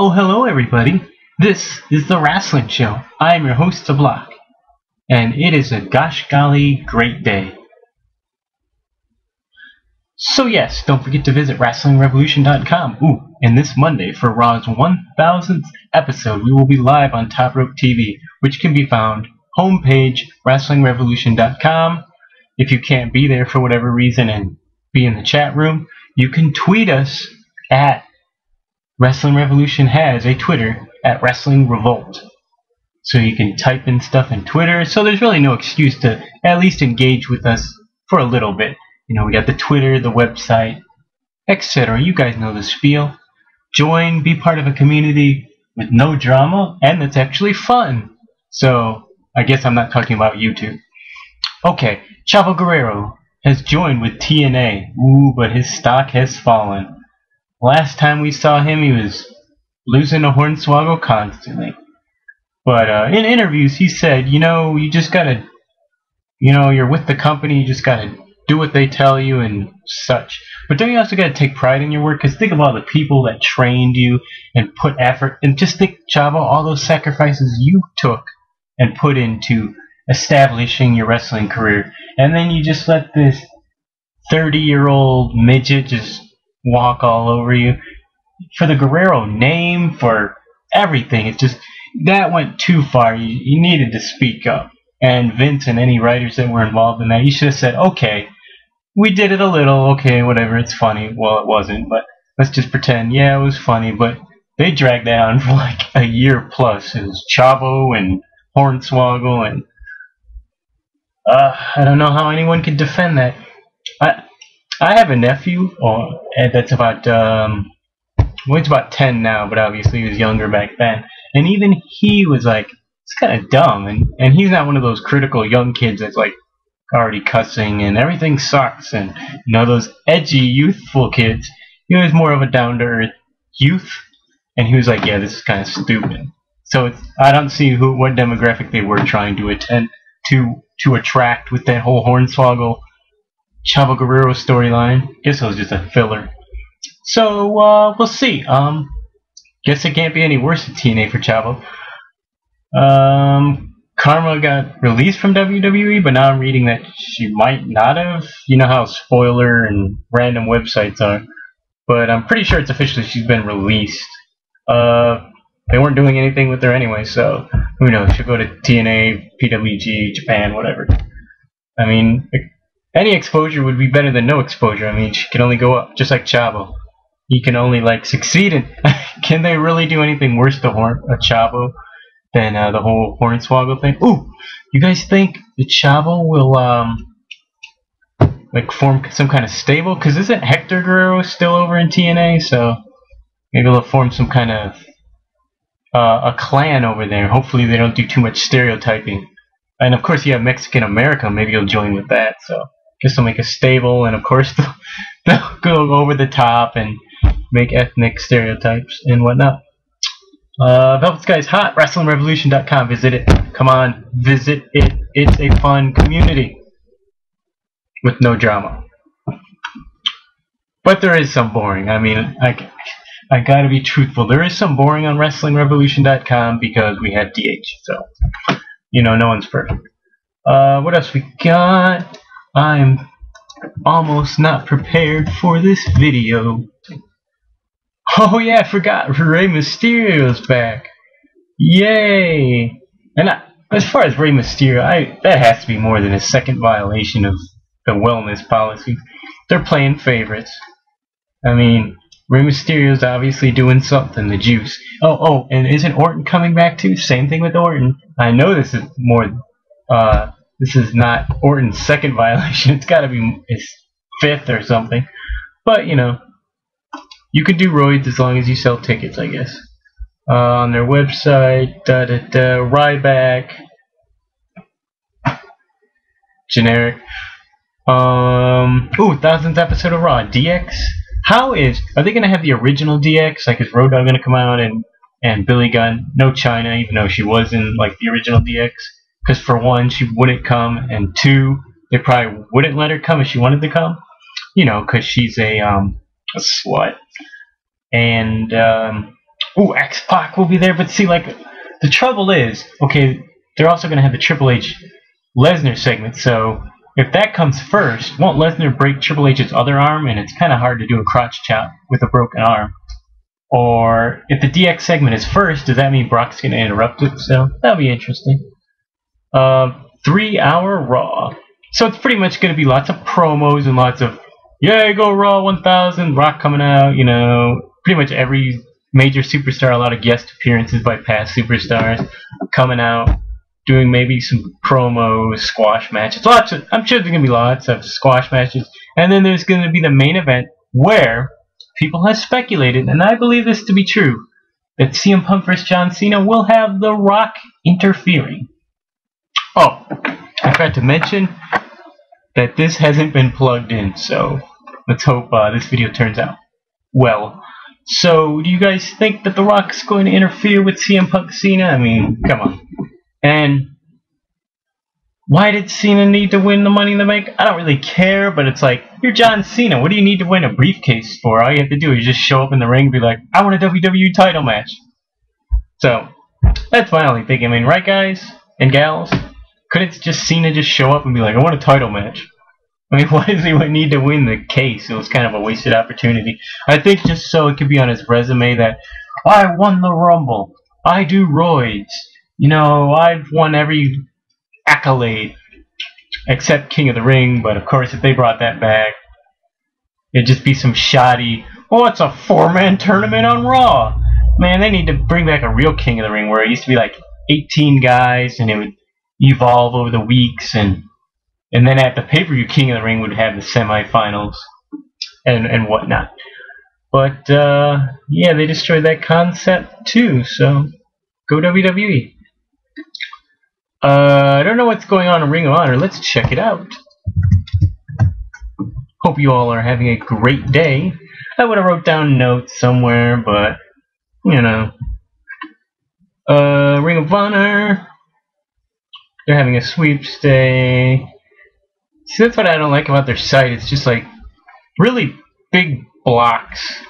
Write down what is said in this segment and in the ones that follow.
Oh, hello, everybody. This is The Wrestling Show. I am your host, The Block, and it is a gosh golly great day. So, yes, don't forget to visit WrestlingRevolution.com. Ooh, and this Monday for Raw's 1000th episode, we will be live on Top Rope TV, which can be found homepage WrestlingRevolution.com. If you can't be there for whatever reason and be in the chat room, you can tweet us at Wrestling Revolution has a Twitter at Wrestling Revolt. So you can type in stuff in Twitter. So there's really no excuse to at least engage with us for a little bit. You know, we got the Twitter, the website, etc. You guys know the spiel. Join, be part of a community with no drama, and that's actually fun. So I guess I'm not talking about YouTube. Okay, Chavo Guerrero has joined with TNA. Ooh, but his stock has fallen. Last time we saw him, he was losing to Hornswoggle constantly. But in interviews, he said, you just gotta, you're with the company, you just gotta do what they tell you and such. But then you also gotta take pride in your work, because think of all the people that trained you and put effort. And just think, Chavo, all those sacrifices you took and put into establishing your wrestling career. And then you just let this 30-year-old midget just walk all over you for the Guerrero name, for everything. It's just that went too far. You needed to speak up. And Vince and any writers that were involved in that, you should have said, okay, we did it a little, okay, whatever, it's funny. Well, it wasn't, but let's just pretend, yeah, it was funny. But they dragged that on for like a year plus. It was Chavo and Hornswoggle, and I don't know how anyone could defend that. I have a nephew that's about, he's about 10 now, but obviously he was younger back then. And even he was like, it's kind of dumb. And he's not one of those critical young kids that's like already cussing and everything sucks. And, those edgy, youthful kids. He was more of a down-to-earth youth. And he was like, yeah, this is kind of stupid. So I don't see what demographic they were trying to attend to attract with that whole Hornswoggle Chavo Guerrero storyline. Guess it was just a filler. So we'll see. Guess it can't be any worse than TNA for Chavo. Karma got released from WWE, but now I'm reading that she might not have. You know how spoiler and random websites are. But I'm pretty sure it's officially she's been released. They weren't doing anything with her anyway, so who knows? She'll go to TNA, PWG, Japan, whatever. I mean, any exposure would be better than no exposure. I mean, she can only go up, just like Chavo. He can only, succeed in... Can they really do anything worse to Chavo than the whole Hornswoggle thing? Ooh, you guys think the Chavo will, form some kind of stable? Because isn't Hector Guerrero still over in TNA? So maybe they'll form some kind of a clan over there. Hopefully they don't do too much stereotyping. And of course you have Mexican America. Maybe you'll join with that. So guess they'll make a stable, and of course they'll go over the top and make ethnic stereotypes and whatnot. Velvet Sky's hot. WrestlingRevolution.com. Visit it. Come on, visit it. It's a fun community with no drama. But there is some boring. I mean, I gotta be truthful. There is some boring on WrestlingRevolution.com because we had DH. So, no one's perfect. What else we got? I'm almost not prepared for this video. Oh yeah, I forgot. Rey Mysterio's back. Yay! And as far as Rey Mysterio, that has to be more than a second violation of the wellness policy. They're playing favorites. I mean, Rey Mysterio's obviously doing something, the juice. Oh, and isn't Orton coming back too? Same thing with Orton. I know this is this is not Orton's second violation. It's gotta be his fifth or something. But, you can do roids as long as you sell tickets, I guess. On their website, Ryback. Generic. 1000th episode of Raw. DX? Are they going to have the original DX? Like, is Road Dogg going to come out and Billy Gunn? No Chyna, even though she was in, the original DX. Because for one, she wouldn't come, and two, they probably wouldn't let her come if she wanted to come. Because she's a slut. And Ooh, X-Pac will be there, but see, like, the trouble is, okay, they're also going to have the Triple H Lesnar segment, so if that comes first, won't Lesnar break Triple H's other arm? And it's kind of hard to do a crotch chop with a broken arm. Or if the DX segment is first, does that mean Brock's going to interrupt it? So that'll be interesting. 3-hour Raw. So it's pretty much going to be lots of promos and lots of, yeah, go Raw 1000, Rock coming out, you know, pretty much every major superstar, a lot of guest appearances by past superstars coming out, doing maybe some promos, squash matches. I'm sure there's going to be lots of squash matches. And then there's going to be the main event where people have speculated, and I believe this to be true, that CM Punk vs. John Cena will have The Rock interfering. Oh, I forgot to mention that this hasn't been plugged in, so let's hope this video turns out well. So, do you guys think that The Rock's going to interfere with CM Punk Cena? I mean, come on. And why did Cena need to win the Money in the Bank? I don't really care, but it's like, you're John Cena. What do you need to win a briefcase for? All you have to do is just show up in the ring and be like, I want a WWE title match. So, that's my only thing. I mean, right, guys and gals? Couldn't just Cena just show up and be like, I want a title match? I mean, why does he need to win the case? It was kind of a wasted opportunity. I think just so it could be on his resume that, I won the Rumble. I do roids. You know, I've won every accolade except King of the Ring, but of course if they brought that back, it'd just be some shoddy, oh, it's a 4-man tournament on Raw. Man, they need to bring back a real King of the Ring where it used to be like 18 guys and it would evolve over the weeks, and then at the pay-per-view, King of the Ring would have the semifinals and whatnot. But yeah, they destroyed that concept too, so go WWE. I don't know what's going on in Ring of Honor. Let's check it out. Hope you all are having a great day. I would have wrote down notes somewhere, but you know. Ring of Honor. They're having a sweepstake. See, that's what I don't like about their site. It's just like really big blocks.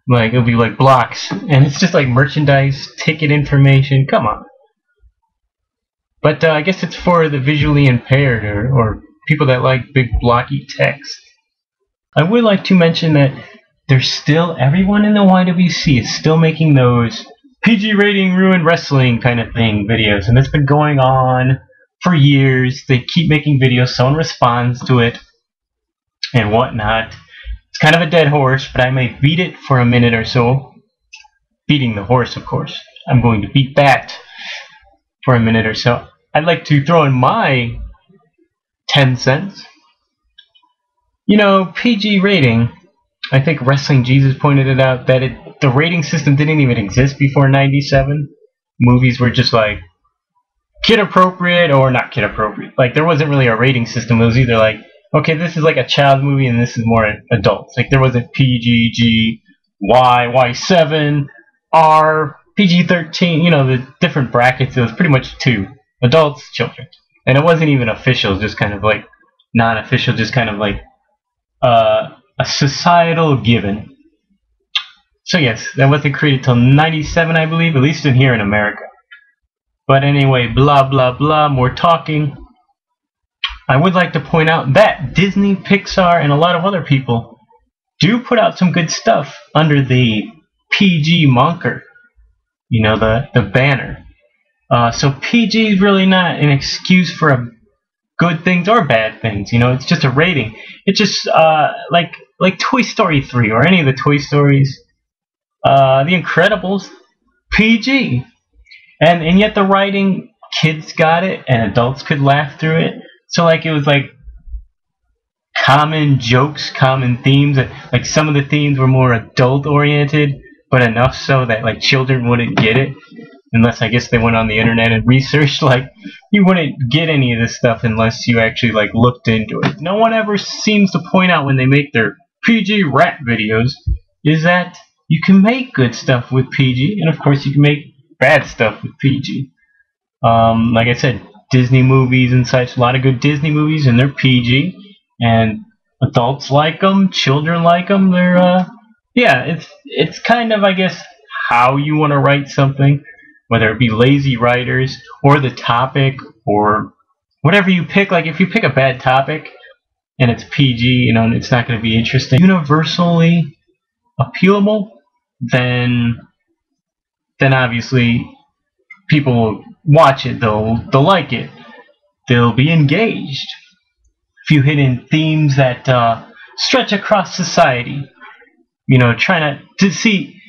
Like, it'll be like blocks. And it's just like merchandise, ticket information. Come on. But I guess it's for the visually impaired or people that like big blocky text. I would like to mention that there's still, everyone in the YWC is still making those PG rating ruined wrestling kind of thing videos, and it's been going on for years. They keep making videos, someone responds to it and whatnot. It's kind of a dead horse, but I may beat it for a minute or so. Beating the horse, of course. I'm going to beat that for a minute or so. I'd like to throw in my 10 cents. You know, PG rating, I think Wrestling Jesus pointed it out, that the rating system didn't even exist before 97. Movies were just like kid appropriate or not kid appropriate. Like, there wasn't really a rating system. It was either like, okay, this is like a child movie and this is more adults. Like, there wasn't PG, G, Y, Y7, R, PG-13, you know, the different brackets. It was pretty much 2. Adults, children. And it wasn't even official, just kind of like non-official, just kind of like a societal given. So yes, that wasn't created till 97, I believe, at least in here in America. But anyway, blah blah blah, more talking. I would like to point out that Disney, Pixar, and a lot of other people do put out some good stuff under the PG moniker. You know, the banner. So PG is really not an excuse for good things or bad things. You know, it's just a rating. It's just like Toy Story 3 or any of the Toy Stories. The Incredibles, PG. And yet the writing, kids got it and adults could laugh through it. So like it was like common jokes, common themes. Like some of the themes were more adult oriented, but enough so that like children wouldn't get it. Unless I guess they went on the internet and researched. Like, you wouldn't get any of this stuff unless you actually like looked into it. No one ever seems to point out when they make their PG rap videos is that you can make good stuff with PG, and of course you can make bad stuff with PG. Like I said, Disney movies and such, a lot of good Disney movies, and they're PG, and adults like them, children like them. They're yeah, it's kind of, I guess, how you want to write something, whether it be lazy writers or the topic or whatever you pick. Like if you pick a bad topic and it's PG, and it's not going to be interesting, universally appealable, then obviously people will watch it. They'll like it. They'll be engaged. If you hit in themes that stretch across society, try not to see.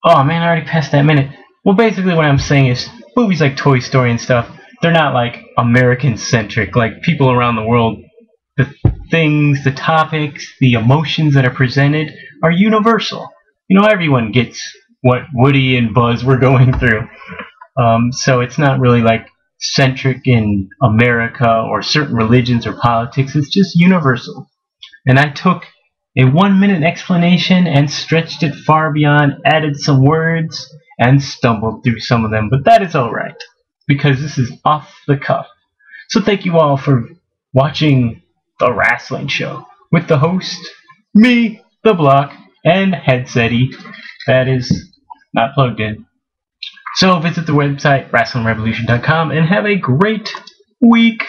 Oh man, I already passed that minute. Well, basically, what I'm saying is movies like Toy Story and stuff, they're not like American centric. Like people around the world, the things, the topics, the emotions that are presented are universal. Everyone gets what Woody and Buzz were going through. So it's not really like centric in America or certain religions or politics. It's just universal. And I took a 1-minute explanation and stretched it far beyond, added some words, and stumbled through some of them. But that is alright, because this is off the cuff. So thank you all for watching The Wrestling Show with the host, me, The Block, and Headsetty. That is not plugged in. So visit the website, WrestlingRevolution.com, and have a great week.